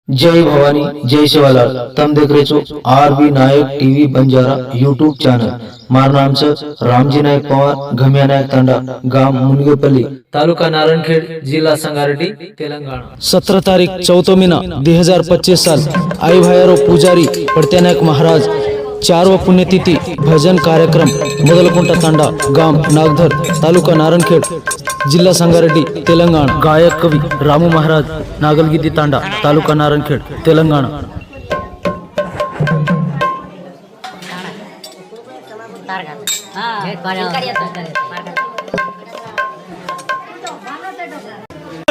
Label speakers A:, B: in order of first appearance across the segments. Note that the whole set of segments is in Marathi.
A: जय भवानी जय शिवालाल। तम देख रहे છો आरबी नायक टीवी बंजारा यूट्यूब चॅनल। मार नाम से रामजी नायक पवार, घमिया नायक तांडा, गाव मुनगेपल्ली, तालुका नारायणखेड, जिल्हा संगारेड्डी, तेलंगाणा। 17 तारीख 4 महीना 2025 साल। आई भाईरो पुजारी पड़ते नायक महाराज 4व पुण्यतिथि भजन कार्यक्रम मोदलकुंटा तांडा, गाव नागधर, तालुका नारायणखेड, जिल्हा संगारेड्डी, तेलंगाणा। गायक कवी रामू महाराज, नागलगिद्दी तांडा, तालुका नारायणखेड, तेलंगाणा।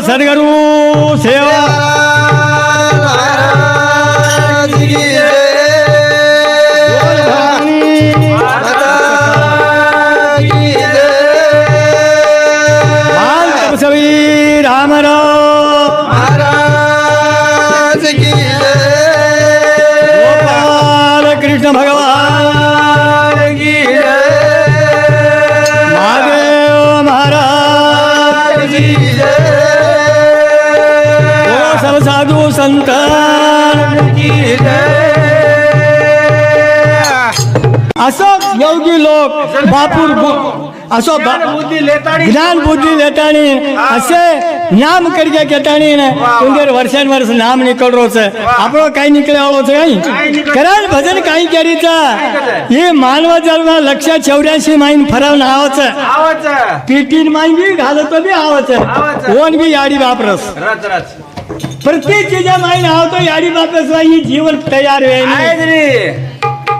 B: सद्गुरु सेवा कृष्ण भगवान की महादेव महाराज की सब साधु संतान की असो योगी लोक बापूर असो ज्ञान बुद्धी लेतानी असे नाम करके केतानी ने उंदर वर्षान वर्ष नाम निकळरो छे आपणो काय निकळे आवो छे कारण भजन काय करीचा ये मानव जन्म 184 माइन फराव आव छे पीटीन माइन भी घालतो भी आव छे ओन भी याडी वापरस प्रत्येक चीज माइन आव तो याडी वापरस ही जीवन तैयार है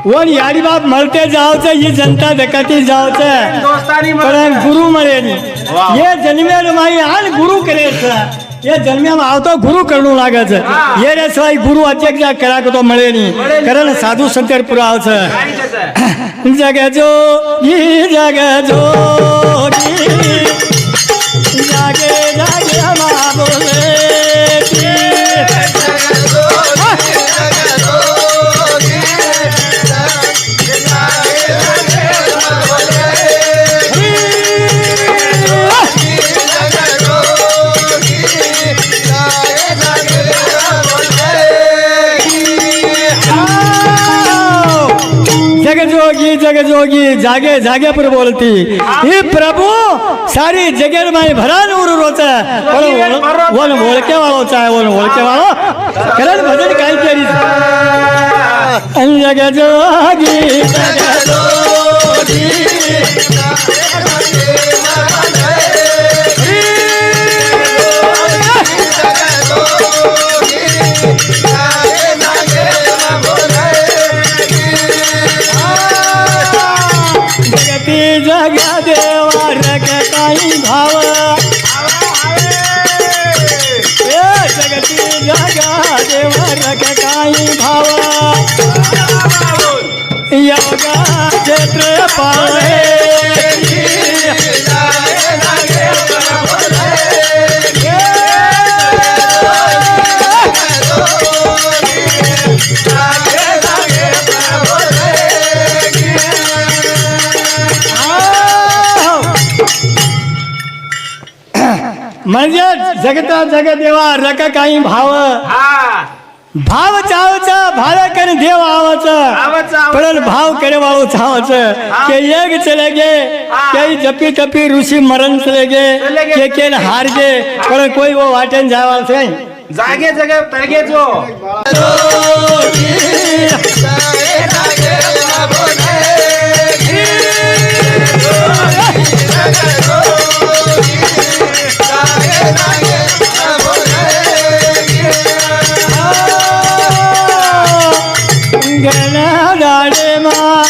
B: वन याडी बाप मरते जाओ छे ये जनता देखती जाओ छे पण गुरु मरे नहीं ये जन्मे माई आन गुरु करे छे ये जन्मे में आवतो गुरु करनु लागे छे ये रे सवाई गुरु अचेक करा को तो मळे नहीं कारण साधु संतर पुरा आव छे जगे जोगी जागे जागे मा बोले जग जोगी जागे जागे पर बोलती ये प्रभु सारी जगह में भरान उर रोचा बोल ओळखे वाळो चाहे बोल ओळखे वाळो कारण भजन काय केली जग जोगी जगा देवा रख काही भाव जगती जगा देवा रख काही भाव योगा क्षेत्र पाळे म्हणजे जगता जग देवा रक काही भाव भाव चावचा भाव कर देव आवचा पण भाव करे वाळो चावचा के एक चले गे कई जपी टपी ऋषि मरण चले गे के हार गे पण कोई वो वाटन जावा से जागे जगे तगे जो गाड़े माँ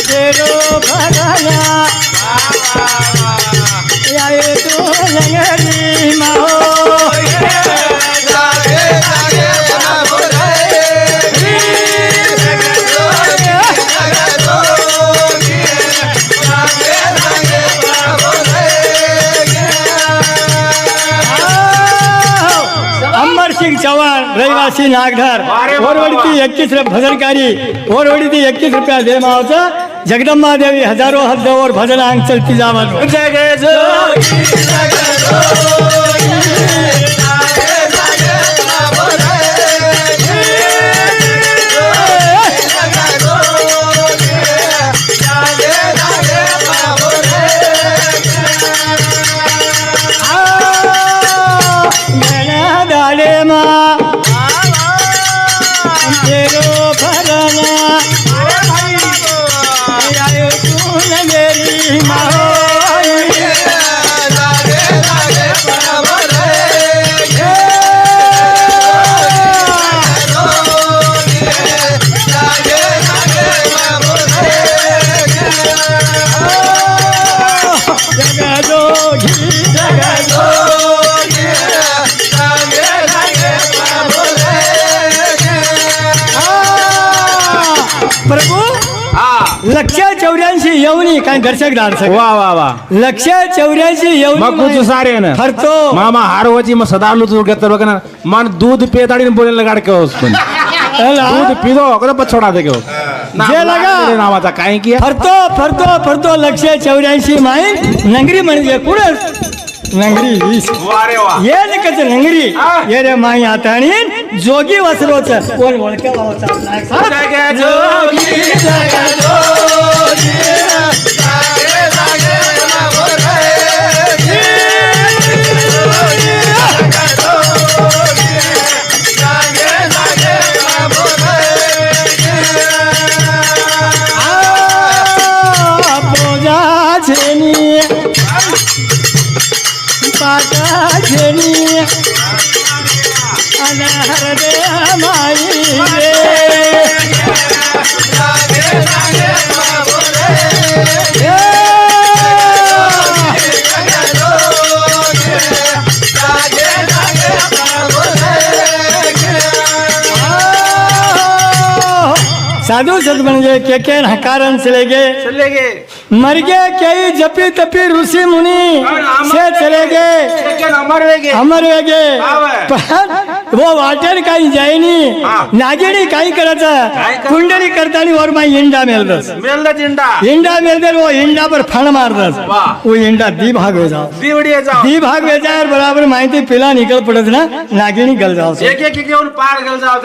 B: तेरो भगना आए तो लंगरी माँ चौहान रहिवासी नागधर ओरवडी 21 भजनकारी ओरवडी 21 रुपया दे मावचा जगदम्बा देवी हजारों हद और भजन अंग चलती जावा जगे जोगी कोणी काय दर्शक दार
C: वा वा वा
B: 184
C: मग कुछ सारे ना
B: फरतो
C: मामा हारवाची मग सदालू तू घेतो बघ ना मन दूध पेताडी बोलायला गाडके पण दूध पिदो कदा पछोडा दे घेऊ
B: जे लगा
C: नावाचा काय की
B: फरतो फरतो फरतो 184 माईल नंगरी म्हणजे कुठं नंगरी ये कच नंगरी ये रे माई आताणी जोगी वसरोच कोण ओळखे जोगी जगा जोगी पाटा घेणी अनार दे माई रे साधु सत म्हणजे के हकारण चले गए मर गए कई जपी तपी ऋषि मुनि से चले गए अमर वे गए पण वो वाटेर काही जायनी नागिणी काही करायचं कुंडली करतानी और माई इंडा मेलदस इंडा मेलदर वो इंडा पर फण मारदस वो इंडा दी भाग हो जाओ दी भाग हो जाए बराबर माहिती पिला निकल पड़त ना नागिणी गल जाओ
C: पार गल जाओ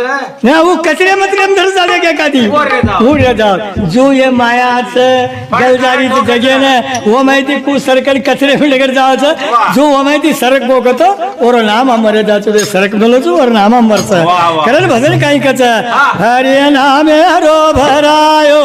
B: ना वो कचरे मतरे अंदर जाने के कादी वो रह जाओ जो ये माया से गलजारी जगह ने वो माहिती को सरकल कचरे में लेकर जाओ जो वो माहिती सरक बोगतो और नाम अमरे जाचो ते सरक बोलो और नाम अमर से करल भजन काही कच हरे नामे हरो भरायो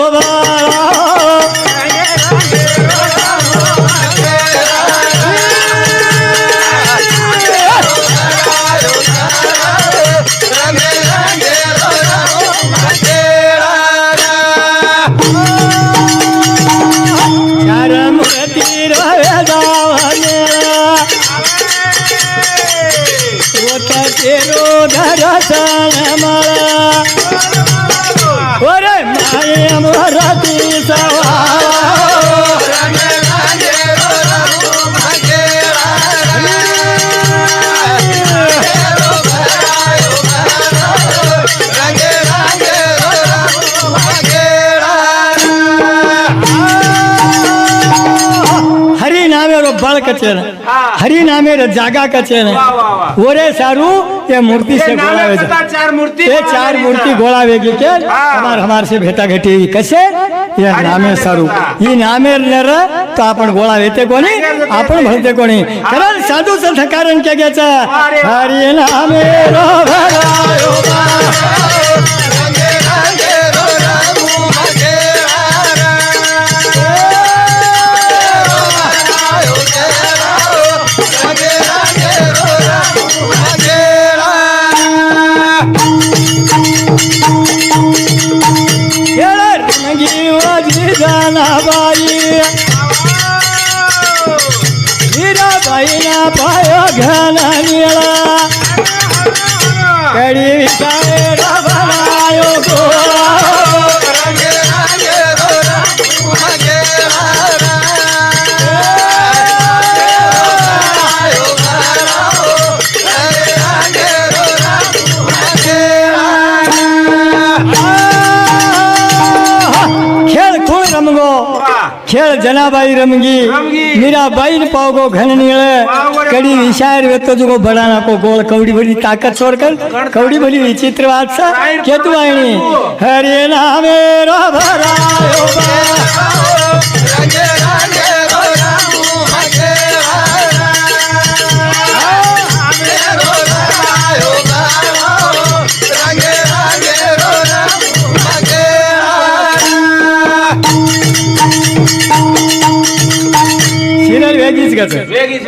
B: धरसन मला ओरे माये अमराती सवा हरि नामे रो बळ कचेर हरि नामे रो जागा कचेर ओरे सारू ये मूर्ति से गोळावे चार मूर्ति गोळावे के हमार से भेटा घेटी कसे ये नामे सारू ही नामे नर तो आपण गोळावे ते कोणी आपण भरते कोणी कारण साधू संत कारण क्या घ्यायचं हरि नामे रो भरायो बाई हीरा बाई ना पायो घना निळा कडी विकाय बनायो गो खेळ जनाबाई रमगी मीराबाई पावगो घन नीळ कडी विशार वेतो जुगो बडाना को गोळ कवडी भली ताकत सोडकल कवडी भली विचित्र वाचा केतु वाणी हरे नामे रो भरायो वेगीच